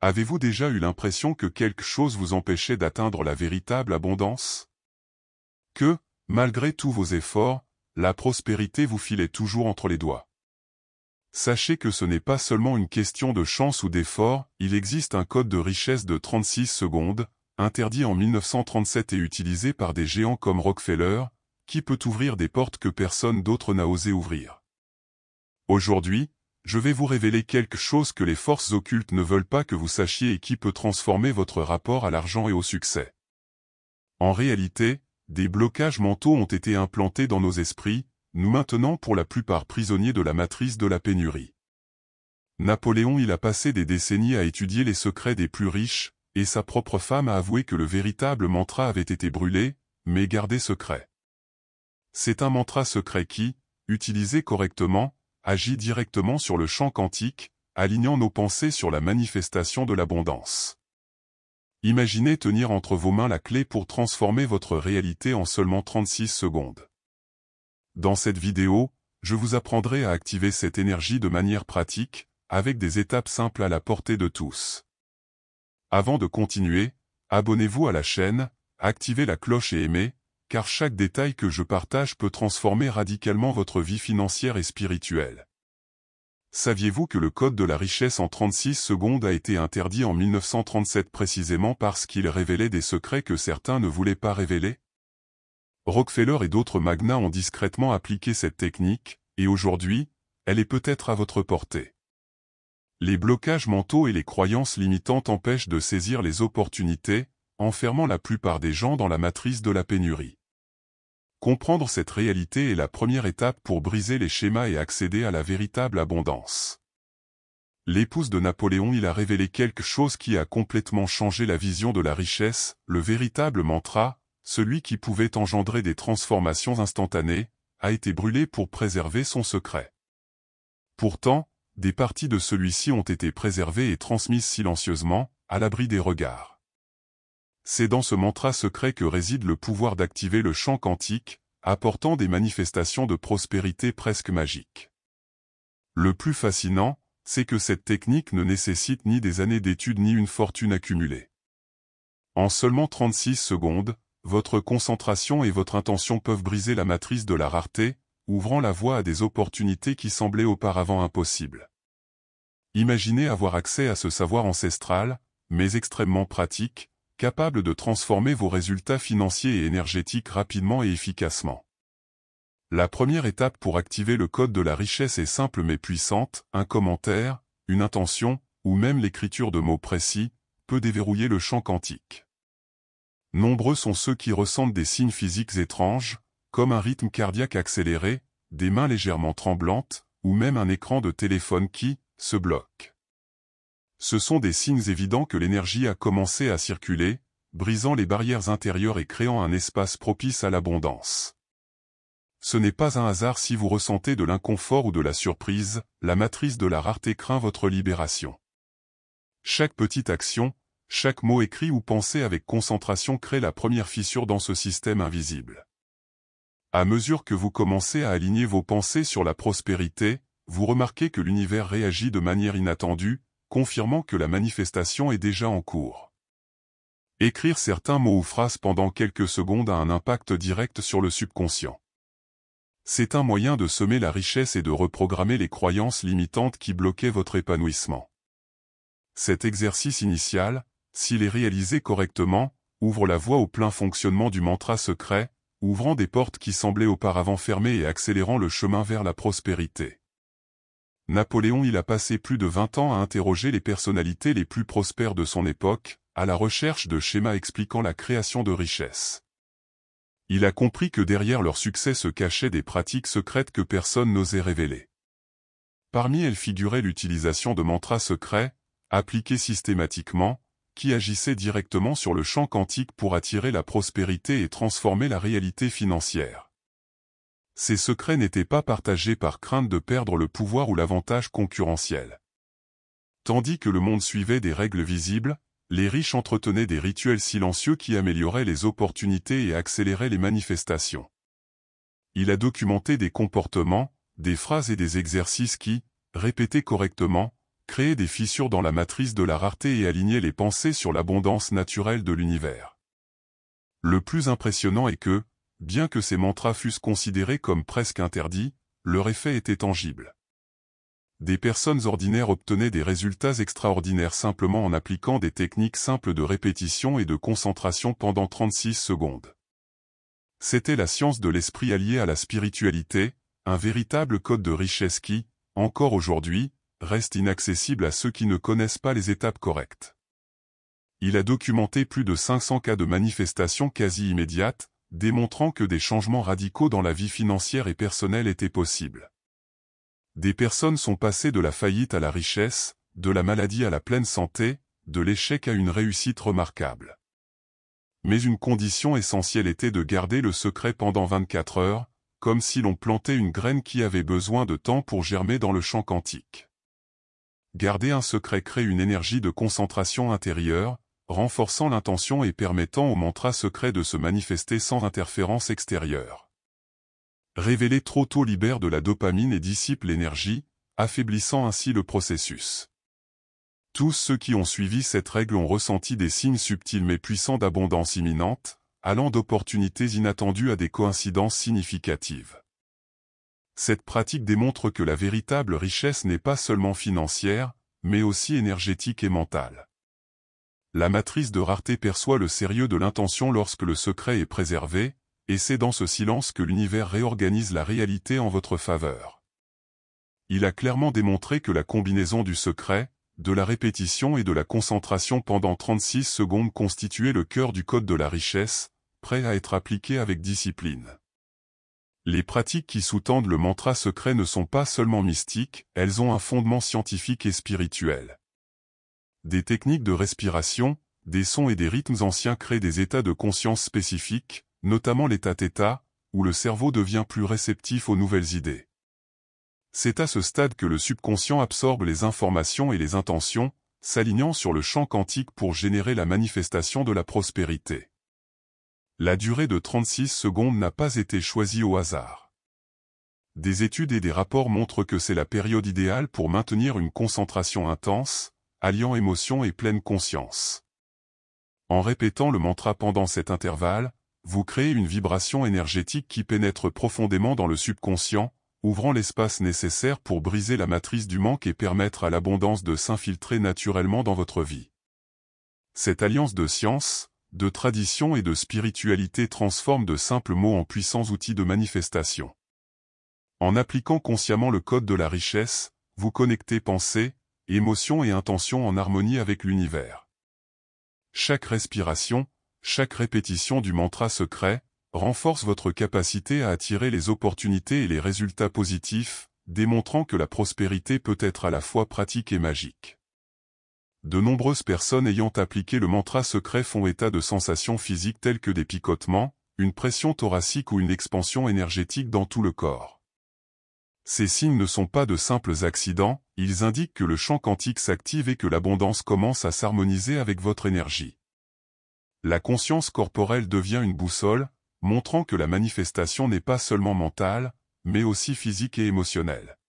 Avez-vous déjà eu l'impression que quelque chose vous empêchait d'atteindre la véritable abondance? Que, malgré tous vos efforts, la prospérité vous filait toujours entre les doigts. Sachez que ce n'est pas seulement une question de chance ou d'effort, il existe un code de richesse de 36 secondes, interdit en 1937 et utilisé par des géants comme Rockefeller, qui peut ouvrir des portes que personne d'autre n'a osé ouvrir. Aujourd'hui, je vais vous révéler quelque chose que les forces occultes ne veulent pas que vous sachiez et qui peut transformer votre rapport à l'argent et au succès. En réalité, des blocages mentaux ont été implantés dans nos esprits, nous maintenant pour la plupart prisonniers de la matrice de la pénurie. Napoléon a passé des décennies à étudier les secrets des plus riches, et sa propre femme a avoué que le véritable mantra avait été brûlé, mais gardé secret. C'est un mantra secret qui, utilisé correctement, agit directement sur le champ quantique, alignant nos pensées sur la manifestation de l'abondance. Imaginez tenir entre vos mains la clé pour transformer votre réalité en seulement 36 secondes. Dans cette vidéo, je vous apprendrai à activer cette énergie de manière pratique, avec des étapes simples à la portée de tous. Avant de continuer, abonnez-vous à la chaîne, activez la cloche et aimez, car chaque détail que je partage peut transformer radicalement votre vie financière et spirituelle. Saviez-vous que le code de la richesse en 36 secondes a été interdit en 1937 précisément parce qu'il révélait des secrets que certains ne voulaient pas révéler? Rockefeller et d'autres magnats ont discrètement appliqué cette technique, et aujourd'hui, elle est peut-être à votre portée. Les blocages mentaux et les croyances limitantes empêchent de saisir les opportunités, enfermant la plupart des gens dans la matrice de la pénurie. Comprendre cette réalité est la première étape pour briser les schémas et accéder à la véritable abondance. L'épouse de Napoléon a révélé quelque chose qui a complètement changé la vision de la richesse, le véritable mantra, celui qui pouvait engendrer des transformations instantanées, a été brûlé pour préserver son secret. Pourtant, des parties de celui-ci ont été préservées et transmises silencieusement, à l'abri des regards. C'est dans ce mantra secret que réside le pouvoir d'activer le champ quantique, apportant des manifestations de prospérité presque magiques. Le plus fascinant, c'est que cette technique ne nécessite ni des années d'études ni une fortune accumulée. En seulement 36 secondes, votre concentration et votre intention peuvent briser la matrice de la rareté, ouvrant la voie à des opportunités qui semblaient auparavant impossibles. Imaginez avoir accès à ce savoir ancestral, mais extrêmement pratique, capable de transformer vos résultats financiers et énergétiques rapidement et efficacement. La première étape pour activer le code de la richesse est simple mais puissante, un commentaire, une intention, ou même l'écriture de mots précis, peut déverrouiller le champ quantique. Nombreux sont ceux qui ressentent des signes physiques étranges, comme un rythme cardiaque accéléré, des mains légèrement tremblantes, ou même un écran de téléphone qui se bloque. Ce sont des signes évidents que l'énergie a commencé à circuler, brisant les barrières intérieures et créant un espace propice à l'abondance. Ce n'est pas un hasard si vous ressentez de l'inconfort ou de la surprise, la matrice de la rareté craint votre libération. Chaque petite action, chaque mot écrit ou pensé avec concentration crée la première fissure dans ce système invisible. À mesure que vous commencez à aligner vos pensées sur la prospérité, vous remarquez que l'univers réagit de manière inattendue, confirmant que la manifestation est déjà en cours. Écrire certains mots ou phrases pendant quelques secondes a un impact direct sur le subconscient. C'est un moyen de semer la richesse et de reprogrammer les croyances limitantes qui bloquaient votre épanouissement. Cet exercice initial, s'il est réalisé correctement, ouvre la voie au plein fonctionnement du mantra secret, ouvrant des portes qui semblaient auparavant fermées et accélérant le chemin vers la prospérité. Napoléon a passé plus de 20 ans à interroger les personnalités les plus prospères de son époque, à la recherche de schémas expliquant la création de richesses. Il a compris que derrière leur succès se cachaient des pratiques secrètes que personne n'osait révéler. Parmi elles figurait l'utilisation de mantras secrets, appliqués systématiquement, qui agissaient directement sur le champ quantique pour attirer la prospérité et transformer la réalité financière. Ces secrets n'étaient pas partagés par crainte de perdre le pouvoir ou l'avantage concurrentiel. Tandis que le monde suivait des règles visibles, les riches entretenaient des rituels silencieux qui amélioraient les opportunités et accéléraient les manifestations. Il a documenté des comportements, des phrases et des exercices qui, répétés correctement, créer des fissures dans la matrice de la rareté et aligner les pensées sur l'abondance naturelle de l'univers. Le plus impressionnant est que, bien que ces mantras fussent considérés comme presque interdits, leur effet était tangible. Des personnes ordinaires obtenaient des résultats extraordinaires simplement en appliquant des techniques simples de répétition et de concentration pendant 36 secondes. C'était la science de l'esprit alliée à la spiritualité, un véritable code de richesse qui, encore aujourd'hui, reste inaccessible à ceux qui ne connaissent pas les étapes correctes. Il a documenté plus de 500 cas de manifestations quasi immédiates, démontrant que des changements radicaux dans la vie financière et personnelle étaient possibles. Des personnes sont passées de la faillite à la richesse, de la maladie à la pleine santé, de l'échec à une réussite remarquable. Mais une condition essentielle était de garder le secret pendant 24 heures, comme si l'on plantait une graine qui avait besoin de temps pour germer dans le champ quantique. Garder un secret crée une énergie de concentration intérieure, renforçant l'intention et permettant au mantra secret de se manifester sans interférence extérieure. Révéler trop tôt libère de la dopamine et dissipe l'énergie, affaiblissant ainsi le processus. Tous ceux qui ont suivi cette règle ont ressenti des signes subtils mais puissants d'abondance imminente, allant d'opportunités inattendues à des coïncidences significatives. Cette pratique démontre que la véritable richesse n'est pas seulement financière, mais aussi énergétique et mentale. La matrice de rareté perçoit le sérieux de l'intention lorsque le secret est préservé, et c'est dans ce silence que l'univers réorganise la réalité en votre faveur. Il a clairement démontré que la combinaison du secret, de la répétition et de la concentration pendant 36 secondes constituait le cœur du code de la richesse, prêt à être appliqué avec discipline. Les pratiques qui sous-tendent le mantra secret ne sont pas seulement mystiques, elles ont un fondement scientifique et spirituel. Des techniques de respiration, des sons et des rythmes anciens créent des états de conscience spécifiques, notamment l'état θ, où le cerveau devient plus réceptif aux nouvelles idées. C'est à ce stade que le subconscient absorbe les informations et les intentions, s'alignant sur le champ quantique pour générer la manifestation de la prospérité. La durée de 36 secondes n'a pas été choisie au hasard. Des études et des rapports montrent que c'est la période idéale pour maintenir une concentration intense, alliant émotion et pleine conscience. En répétant le mantra pendant cet intervalle, vous créez une vibration énergétique qui pénètre profondément dans le subconscient, ouvrant l'espace nécessaire pour briser la matrice du manque et permettre à l'abondance de s'infiltrer naturellement dans votre vie. Cette alliance de science, de tradition et de spiritualité transforme de simples mots en puissants outils de manifestation. En appliquant consciemment le code de la richesse, vous connectez pensée, émotion et intention en harmonie avec l'univers. Chaque respiration, chaque répétition du mantra secret, renforce votre capacité à attirer les opportunités et les résultats positifs, démontrant que la prospérité peut être à la fois pratique et magique. De nombreuses personnes ayant appliqué le mantra secret font état de sensations physiques telles que des picotements, une pression thoracique ou une expansion énergétique dans tout le corps. Ces signes ne sont pas de simples accidents, ils indiquent que le champ quantique s'active et que l'abondance commence à s'harmoniser avec votre énergie. La conscience corporelle devient une boussole, montrant que la manifestation n'est pas seulement mentale, mais aussi physique et émotionnelle.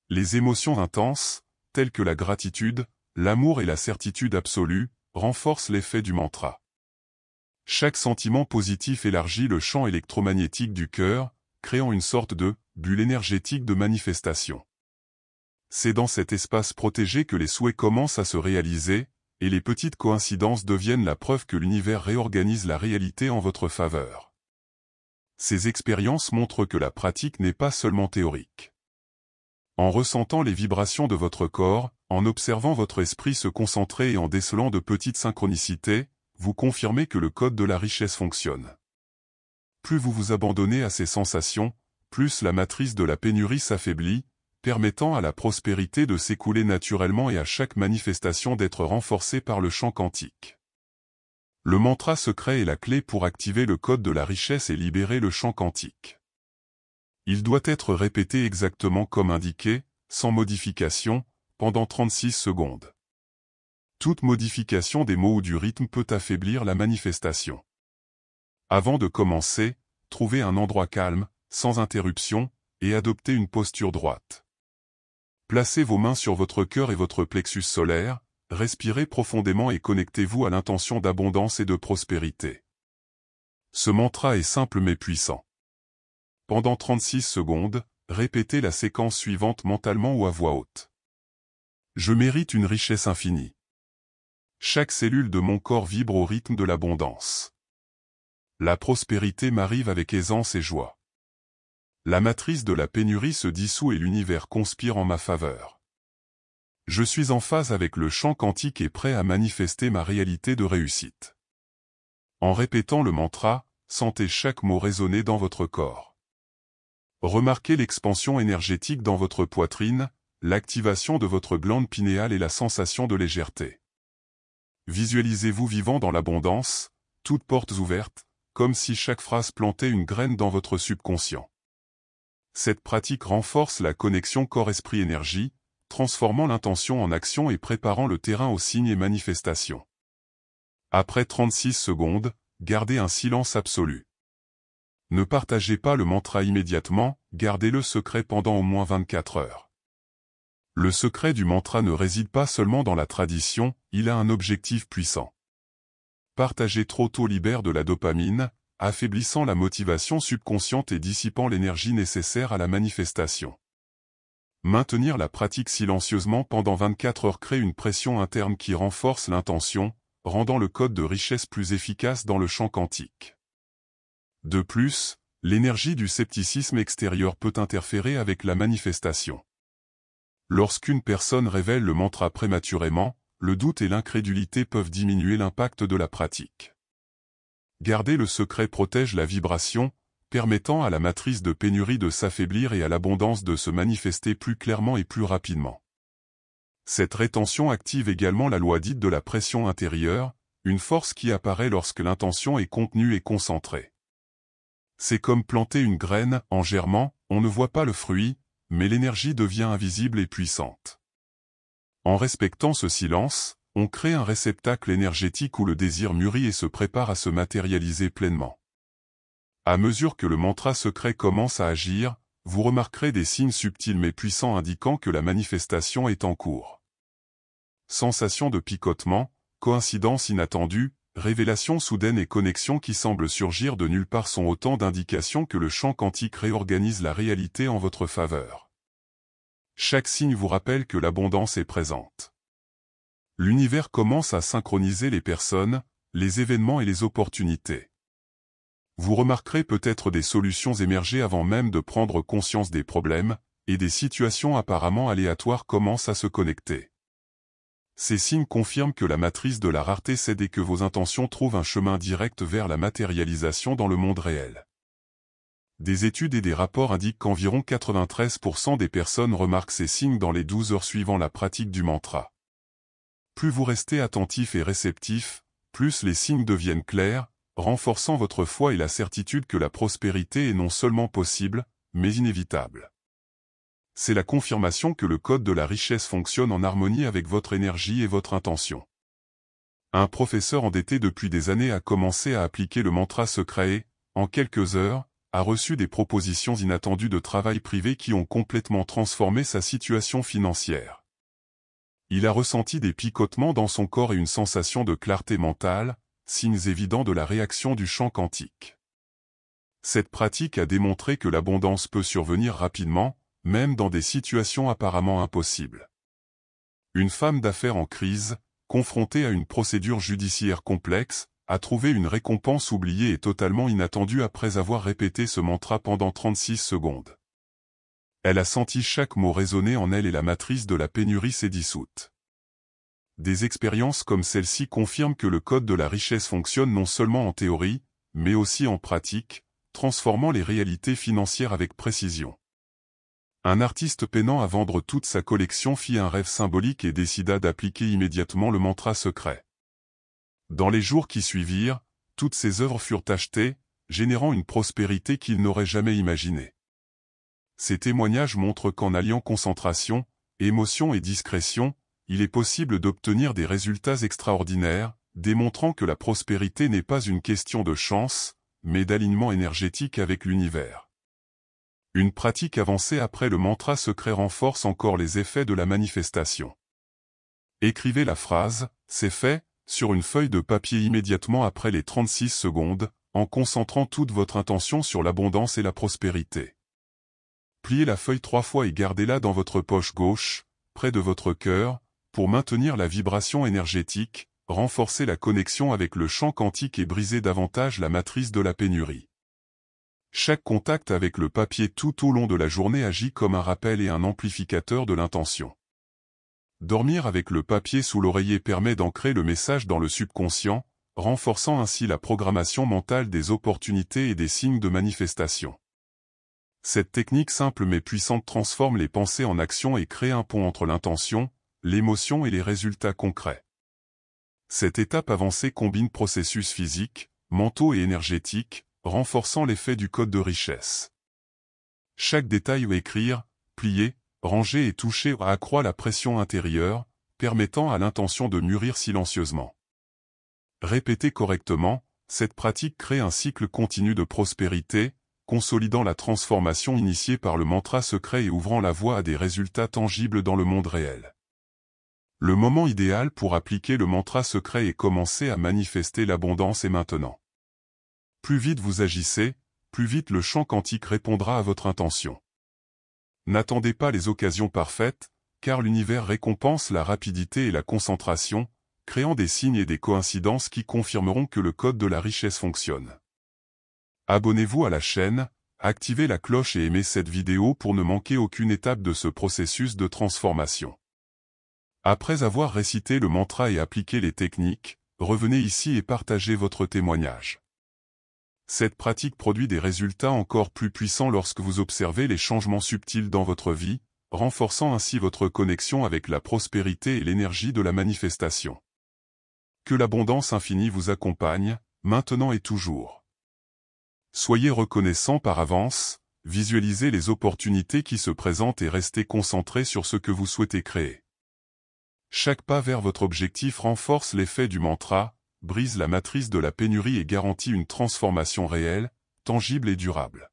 Les émotions intenses, telles que la gratitude, l'amour et la certitude absolue, renforcent l'effet du mantra. Chaque sentiment positif élargit le champ électromagnétique du cœur, créant une sorte de bulle énergétique de manifestation. C'est dans cet espace protégé que les souhaits commencent à se réaliser, et les petites coïncidences deviennent la preuve que l'univers réorganise la réalité en votre faveur. Ces expériences montrent que la pratique n'est pas seulement théorique. En ressentant les vibrations de votre corps, en observant votre esprit se concentrer et en décelant de petites synchronicités, vous confirmez que le code de la richesse fonctionne. Plus vous vous abandonnez à ces sensations, plus la matrice de la pénurie s'affaiblit, permettant à la prospérité de s'écouler naturellement et à chaque manifestation d'être renforcée par le champ quantique. Le mantra secret est la clé pour activer le code de la richesse et libérer le champ quantique. Il doit être répété exactement comme indiqué, sans modification, pendant 36 secondes. Toute modification des mots ou du rythme peut affaiblir la manifestation. Avant de commencer, trouvez un endroit calme, sans interruption, et adoptez une posture droite. Placez vos mains sur votre cœur et votre plexus solaire, respirez profondément et connectez-vous à l'intention d'abondance et de prospérité. Ce mantra est simple mais puissant. Pendant 36 secondes, répétez la séquence suivante mentalement ou à voix haute. Je mérite une richesse infinie. Chaque cellule de mon corps vibre au rythme de l'abondance. La prospérité m'arrive avec aisance et joie. La matrice de la pénurie se dissout et l'univers conspire en ma faveur. Je suis en phase avec le champ quantique et prêt à manifester ma réalité de réussite. En répétant le mantra, sentez chaque mot résonner dans votre corps. Remarquez l'expansion énergétique dans votre poitrine, l'activation de votre glande pinéale et la sensation de légèreté. Visualisez-vous vivant dans l'abondance, toutes portes ouvertes, comme si chaque phrase plantait une graine dans votre subconscient. Cette pratique renforce la connexion corps-esprit-énergie, transformant l'intention en action et préparant le terrain aux signes et manifestations. Après 36 secondes, gardez un silence absolu. Ne partagez pas le mantra immédiatement, gardez-le secret pendant au moins 24 heures. Le secret du mantra ne réside pas seulement dans la tradition, il a un objectif puissant. Partager trop tôt libère de la dopamine, affaiblissant la motivation subconsciente et dissipant l'énergie nécessaire à la manifestation. Maintenir la pratique silencieusement pendant 24 heures crée une pression interne qui renforce l'intention, rendant le code de richesse plus efficace dans le champ quantique. De plus, l'énergie du scepticisme extérieur peut interférer avec la manifestation. Lorsqu'une personne révèle le mantra prématurément, le doute et l'incrédulité peuvent diminuer l'impact de la pratique. Garder le secret protège la vibration, permettant à la matrice de pénurie de s'affaiblir et à l'abondance de se manifester plus clairement et plus rapidement. Cette rétention active également la loi dite de la pression intérieure, une force qui apparaît lorsque l'intention est contenue et concentrée. C'est comme planter une graine, en germant, on ne voit pas le fruit, mais l'énergie devient invisible et puissante. En respectant ce silence, on crée un réceptacle énergétique où le désir mûrit et se prépare à se matérialiser pleinement. À mesure que le mantra secret commence à agir, vous remarquerez des signes subtils mais puissants indiquant que la manifestation est en cours. Sensation de picotement, coïncidence inattendue, révélation soudaine et connexion qui semblent surgir de nulle part sont autant d'indications que le champ quantique réorganise la réalité en votre faveur. Chaque signe vous rappelle que l'abondance est présente. L'univers commence à synchroniser les personnes, les événements et les opportunités. Vous remarquerez peut-être des solutions émerger avant même de prendre conscience des problèmes, et des situations apparemment aléatoires commencent à se connecter. Ces signes confirment que la matrice de la rareté cède et que vos intentions trouvent un chemin direct vers la matérialisation dans le monde réel. Des études et des rapports indiquent qu'environ 93% des personnes remarquent ces signes dans les 12 heures suivant la pratique du mantra. Plus vous restez attentif et réceptif, plus les signes deviennent clairs, renforçant votre foi et la certitude que la prospérité est non seulement possible, mais inévitable. C'est la confirmation que le code de la richesse fonctionne en harmonie avec votre énergie et votre intention. Un professeur endetté depuis des années a commencé à appliquer le mantra secret et, en quelques heures, a reçu des propositions inattendues de travail privé qui ont complètement transformé sa situation financière. Il a ressenti des picotements dans son corps et une sensation de clarté mentale, signes évidents de la réaction du champ quantique. Cette pratique a démontré que l'abondance peut survenir rapidement, même dans des situations apparemment impossibles. Une femme d'affaires en crise, confrontée à une procédure judiciaire complexe, a trouvé une récompense oubliée et totalement inattendue après avoir répété ce mantra pendant 36 secondes. Elle a senti chaque mot résonner en elle et la matrice de la pénurie s'est dissoute. Des expériences comme celle-ci confirment que le code de la richesse fonctionne non seulement en théorie, mais aussi en pratique, transformant les réalités financières avec précision. Un artiste peinant à vendre toute sa collection fit un rêve symbolique et décida d'appliquer immédiatement le mantra secret. Dans les jours qui suivirent, toutes ses œuvres furent achetées, générant une prospérité qu'il n'aurait jamais imaginée. Ces témoignages montrent qu'en alliant concentration, émotion et discrétion, il est possible d'obtenir des résultats extraordinaires, démontrant que la prospérité n'est pas une question de chance, mais d'alignement énergétique avec l'univers. Une pratique avancée après le mantra secret renforce encore les effets de la manifestation. Écrivez la phrase « C'est fait » sur une feuille de papier immédiatement après les 36 secondes, en concentrant toute votre intention sur l'abondance et la prospérité. Pliez la feuille 3 fois et gardez-la dans votre poche gauche, près de votre cœur, pour maintenir la vibration énergétique, renforcer la connexion avec le champ quantique et briser davantage la matrice de la pénurie. Chaque contact avec le papier tout au long de la journée agit comme un rappel et un amplificateur de l'intention. Dormir avec le papier sous l'oreiller permet d'ancrer le message dans le subconscient, renforçant ainsi la programmation mentale des opportunités et des signes de manifestation. Cette technique simple mais puissante transforme les pensées en action et crée un pont entre l'intention, l'émotion et les résultats concrets. Cette étape avancée combine processus physiques, mentaux et énergétiques, renforçant l'effet du code de richesse. Chaque détail ou écrire, plier, ranger et toucher accroît la pression intérieure, permettant à l'intention de mûrir silencieusement. Répétée correctement, cette pratique crée un cycle continu de prospérité, consolidant la transformation initiée par le mantra secret et ouvrant la voie à des résultats tangibles dans le monde réel. Le moment idéal pour appliquer le mantra secret et commencer à manifester l'abondance est maintenant. Plus vite vous agissez, plus vite le champ quantique répondra à votre intention. N'attendez pas les occasions parfaites, car l'univers récompense la rapidité et la concentration, créant des signes et des coïncidences qui confirmeront que le code de la richesse fonctionne. Abonnez-vous à la chaîne, activez la cloche et aimez cette vidéo pour ne manquer aucune étape de ce processus de transformation. Après avoir récité le mantra et appliqué les techniques, revenez ici et partagez votre témoignage. Cette pratique produit des résultats encore plus puissants lorsque vous observez les changements subtils dans votre vie, renforçant ainsi votre connexion avec la prospérité et l'énergie de la manifestation. Que l'abondance infinie vous accompagne, maintenant et toujours. Soyez reconnaissant par avance, visualisez les opportunités qui se présentent et restez concentré sur ce que vous souhaitez créer. Chaque pas vers votre objectif renforce l'effet du mantra, brise la matrice de la pénurie et garantit une transformation réelle, tangible et durable.